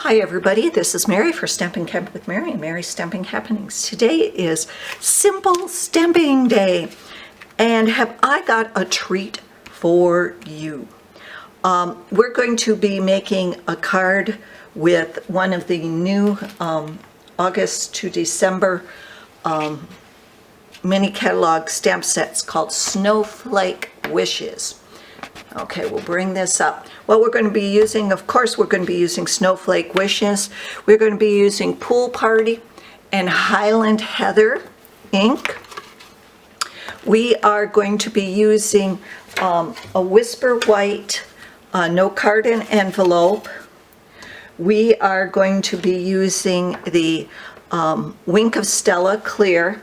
Hi everybody, this is Mary for Stampin' Camp with Mary and Mary's Stamping Happenings. Today is Simple Stamping Day, and have I got a treat for you. We're going to be making a card with one of the new August to December mini catalog stamp sets called Snowflake Wishes. Okay, we'll bring this up. What we're going to be using, of course, we're going to be using Snowflake Wishes. We're going to be using Pool Party and Highland Heather ink. We are going to be using a Whisper White note card and envelope. We are going to be using the Wink of Stella Clear,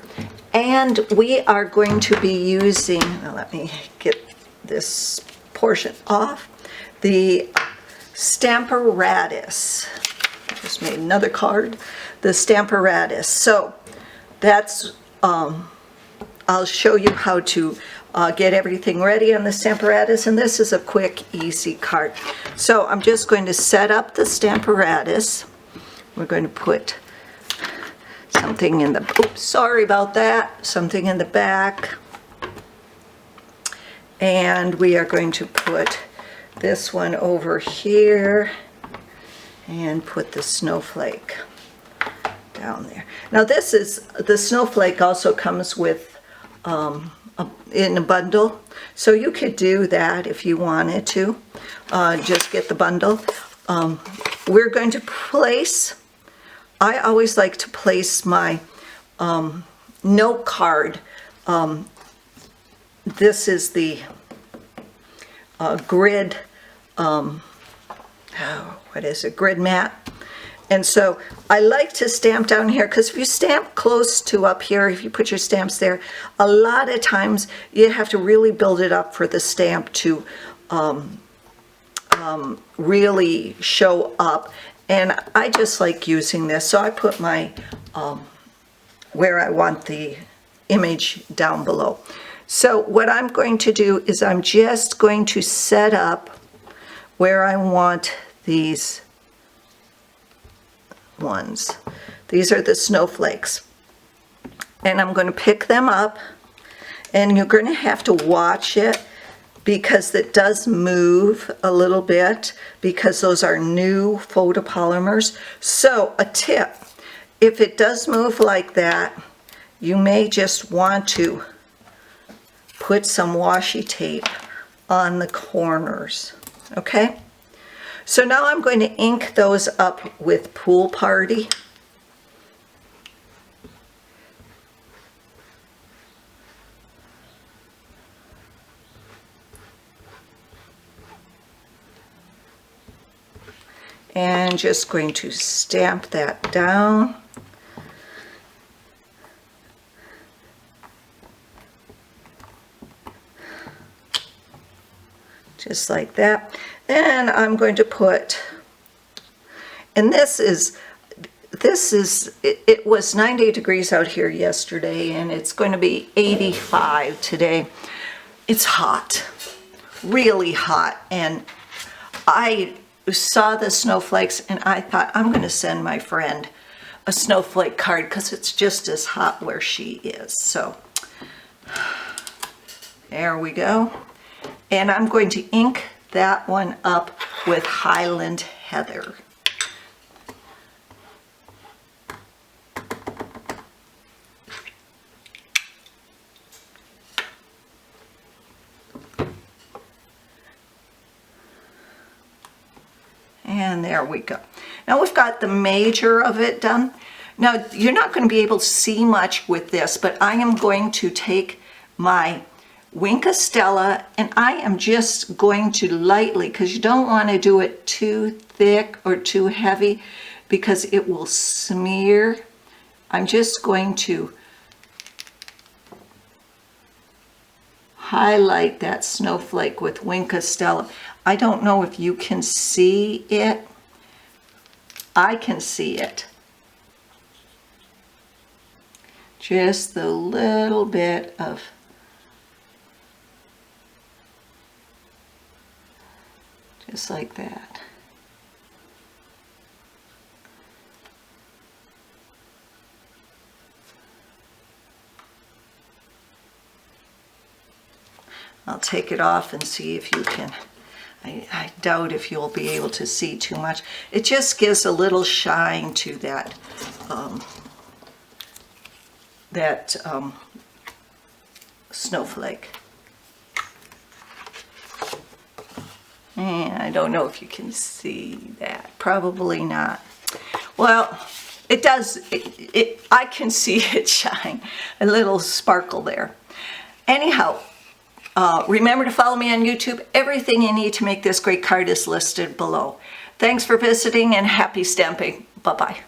and we are going to be using, now let me get this portion off, the Stamparatus. I just made another card, the Stamparatus. So that's, I'll show you how to get everything ready on the Stamparatus, and this is a quick, easy card. So I'm just going to set up the Stamparatus. We're going to put something in the, oops, sorry about that, something in the back. And we are going to put this one over here and put the snowflake down there. Now this is, the snowflake also comes with in a bundle, so you could do that if you wanted to, just get the bundle. We're going to place, I always like to place my note card. This is the grid, what is it, grid mat. And so I like to stamp down here, because if you stamp close to up here, if you put your stamps there, a lot of times you have to really build it up for the stamp to really show up. And I just like using this, so I put my, where I want the image down below. So what I'm going to do is I'm just going to set up where I want these ones. These are the snowflakes. And I'm going to pick them up, and you're going to have to watch it because it does move a little bit, because those are new photopolymers. So a tip, if it does move like that, you may just want to put some washi tape on the corners, okay? So now I'm going to ink those up with Pool Party. And just going to stamp that down. Just like that. And I'm going to put, and this is, it was 90 degrees out here yesterday, and it's going to be 85 today. It's hot, really hot, and I saw the snowflakes and I thought, I'm going to send my friend a snowflake card because it's just as hot where she is. So there we go. And I'm going to ink that one up with Highland Heather. And there we go. Now we've got the major of it done. Now you're not going to be able to see much with this, but I am going to take my Wink of Stella, and I am just going to lightly, because you don't want to do it too thick or too heavy because it will smear. I'm just going to highlight that snowflake with Wink of Stella. I don't know if you can see it. I can see it. Just the little bit of just like that. I'll take it off and see if you can. I doubt if you'll be able to see too much. It just gives a little shine to that snowflake. And I don't know if you can see that. Probably not. Well, it does. I can see it shine. A little sparkle there. Anyhow, remember to follow me on YouTube. Everything you need to make this great card is listed below. Thanks for visiting and happy stamping. Bye-bye.